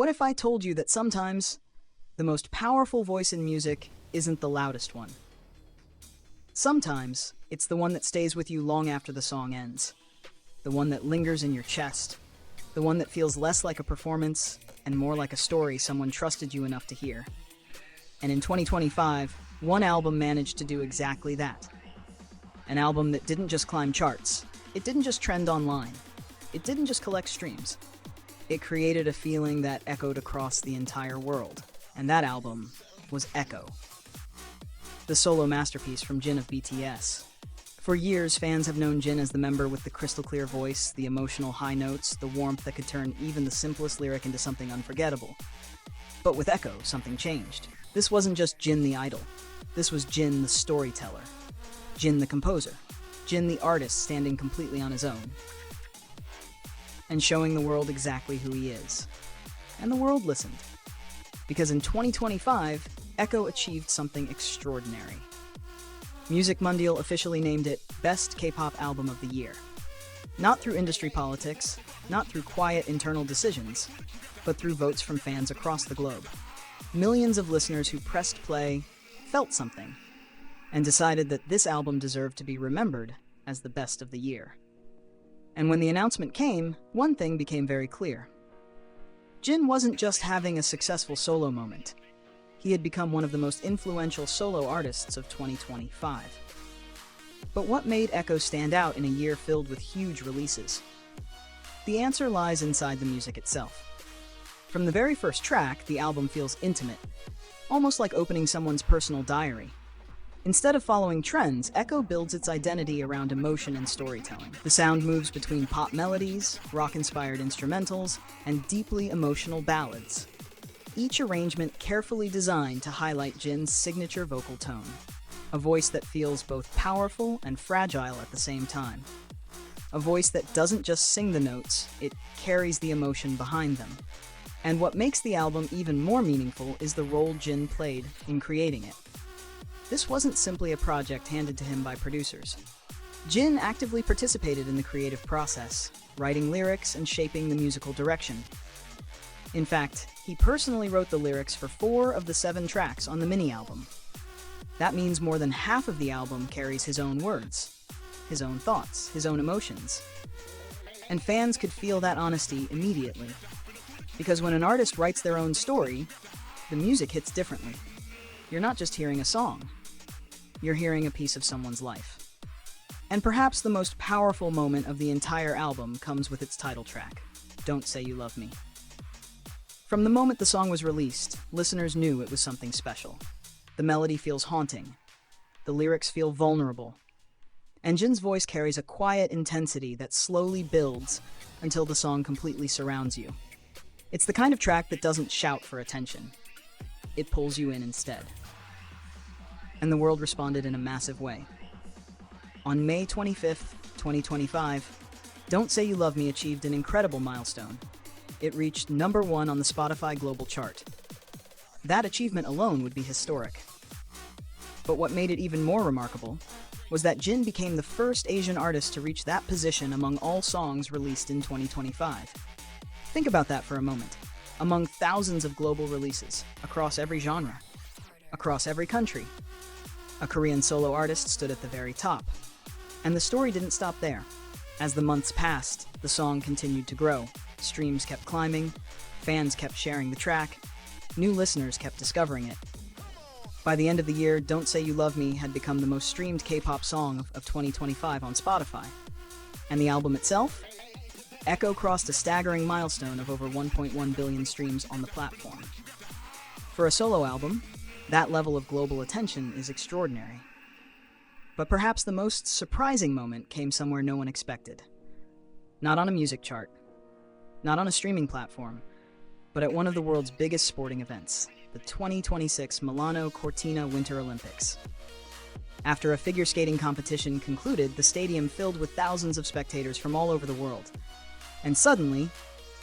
What if I told you that sometimes the most powerful voice in music isn't the loudest one? Sometimes it's the one that stays with you long after the song ends, the one that lingers in your chest, the one that feels less like a performance and more like a story someone trusted you enough to hear. And in 2025, one album managed to do exactly that. An album that didn't just climb charts, it didn't just trend online, it didn't just collect streams. It created a feeling that echoed across the entire world, and that album was Echo, the solo masterpiece from Jin of BTS. For years, fans have known Jin as the member with the crystal-clear voice, the emotional high notes, the warmth that could turn even the simplest lyric into something unforgettable. But with Echo, something changed. This wasn't just Jin the idol. This was Jin the storyteller. Jin the composer. Jin the artist standing completely on his own. And showing the world exactly who he is. And the world listened. Because in 2025, Echo achieved something extraordinary. Music Mundial officially named it Best K-Pop Album of the Year. Not through industry politics, not through quiet internal decisions, but through votes from fans across the globe. Millions of listeners who pressed play felt something, and decided that this album deserved to be remembered as the best of the year. And when the announcement came, one thing became very clear. Jin wasn't just having a successful solo moment. He had become one of the most influential solo artists of 2025. But what made Echo stand out in a year filled with huge releases? The answer lies inside the music itself. From the very first track, the album feels intimate, almost like opening someone's personal diary. Instead of following trends, Echo builds its identity around emotion and storytelling. The sound moves between pop melodies, rock-inspired instrumentals, and deeply emotional ballads. Each arrangement carefully designed to highlight Jin's signature vocal tone, a voice that feels both powerful and fragile at the same time. A voice that doesn't just sing the notes, it carries the emotion behind them. And what makes the album even more meaningful is the role Jin played in creating it. This wasn't simply a project handed to him by producers. Jin actively participated in the creative process, writing lyrics and shaping the musical direction. In fact, he personally wrote the lyrics for 4 of the 7 tracks on the mini-album. That means more than half of the album carries his own words, his own thoughts, his own emotions. And fans could feel that honesty immediately. Because when an artist writes their own story, the music hits differently. You're not just hearing a song. You're hearing a piece of someone's life. And perhaps the most powerful moment of the entire album comes with its title track, Don't Say You Love Me. From the moment the song was released, listeners knew it was something special. The melody feels haunting. The lyrics feel vulnerable. And Jin's voice carries a quiet intensity that slowly builds until the song completely surrounds you. It's the kind of track that doesn't shout for attention. It pulls you in instead. And the world responded in a massive way. On May 25th, 2025, Don't Say You Love Me achieved an incredible milestone. It reached #1 on the Spotify Global Chart. That achievement alone would be historic. But what made it even more remarkable was that Jin became the first Asian artist to reach that position among all songs released in 2025. Think about that for a moment. Among thousands of global releases, across every genre, across every country, a Korean solo artist stood at the very top. And the story didn't stop there. As the months passed, the song continued to grow. Streams kept climbing, fans kept sharing the track, new listeners kept discovering it. By the end of the year, Don't Say You Love Me had become the most streamed K-pop song of 2025 on Spotify. And the album itself? Echo crossed a staggering milestone of over 1.1 billion streams on the platform. For a solo album, that level of global attention is extraordinary. But perhaps the most surprising moment came somewhere no one expected. Not on a music chart, not on a streaming platform, but at one of the world's biggest sporting events, the 2026 Milano Cortina Winter Olympics. After a figure skating competition concluded, the stadium filled with thousands of spectators from all over the world. And suddenly,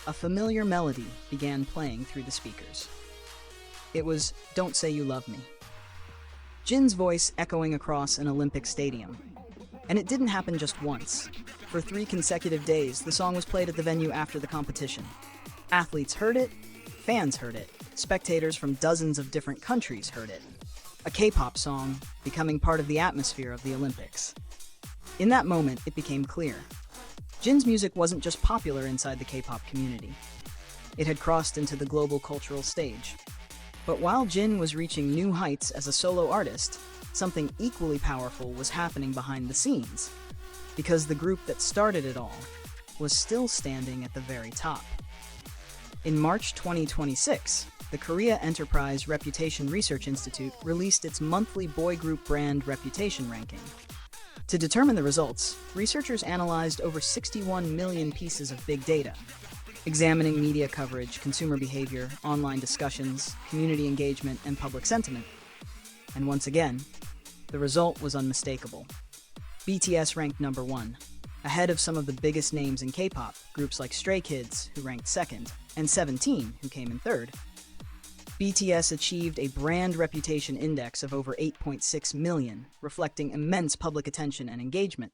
a familiar melody began playing through the speakers. It was Don't Say You Love Me. Jin's voice echoing across an Olympic stadium. And it didn't happen just once. For 3 consecutive days, the song was played at the venue after the competition. Athletes heard it, Fans heard it. Spectators from dozens of different countries heard it. A K-pop song becoming part of the atmosphere of the Olympics. In that moment, it became clear. Jin's music wasn't just popular inside the K-pop community. It had crossed into the global cultural stage. But while Jin was reaching new heights as a solo artist, something equally powerful was happening behind the scenes, because the group that started it all was still standing at the very top. In March 2026, the Korea Enterprise Reputation Research Institute released its monthly boy group brand reputation ranking. To determine the results, researchers analyzed over 61 million pieces of big data, examining media coverage, consumer behavior, online discussions, community engagement, and public sentiment. And once again, the result was unmistakable. BTS ranked number 1, ahead of some of the biggest names in K-pop, groups like Stray Kids, who ranked 2nd, and 17, who came in 3rd. BTS achieved a brand reputation index of over 8.6 million, reflecting immense public attention and engagement.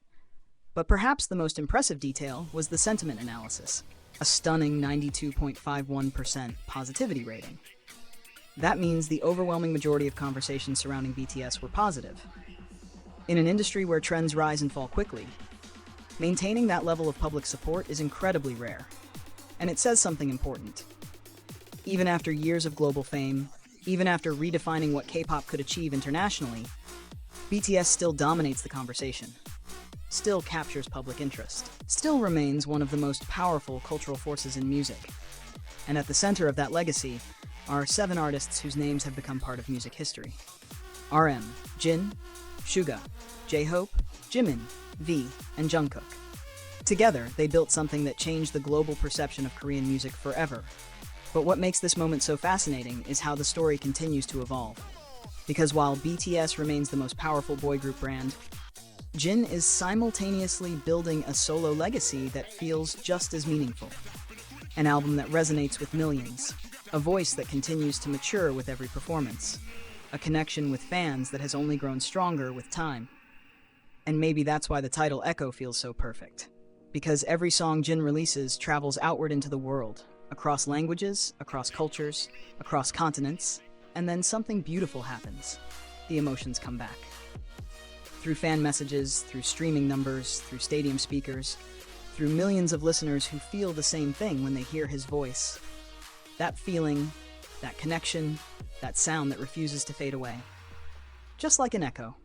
But perhaps the most impressive detail was the sentiment analysis, a stunning 92.51% positivity rating. That means the overwhelming majority of conversations surrounding BTS were positive. In an industry where trends rise and fall quickly, maintaining that level of public support is incredibly rare. And it says something important. Even after years of global fame, even after redefining what K-pop could achieve internationally, BTS still dominates the conversation, still captures public interest, still remains one of the most powerful cultural forces in music. And at the center of that legacy are 7 artists whose names have become part of music history. RM, Jin, Suga, J-Hope, Jimin, V, and Jungkook. Together, they built something that changed the global perception of Korean music forever. But what makes this moment so fascinating is how the story continues to evolve. Because while BTS remains the most powerful boy group brand, Jin is simultaneously building a solo legacy that feels just as meaningful. An album that resonates with millions, a voice that continues to mature with every performance, a connection with fans that has only grown stronger with time. And maybe that's why the title Echo feels so perfect. Because every song Jin releases travels outward into the world, across languages, across cultures, across continents, and then something beautiful happens. The emotions come back. Through fan messages, through streaming numbers, through stadium speakers, through millions of listeners who feel the same thing when they hear his voice. That feeling, that connection, that sound that refuses to fade away. Just like an echo.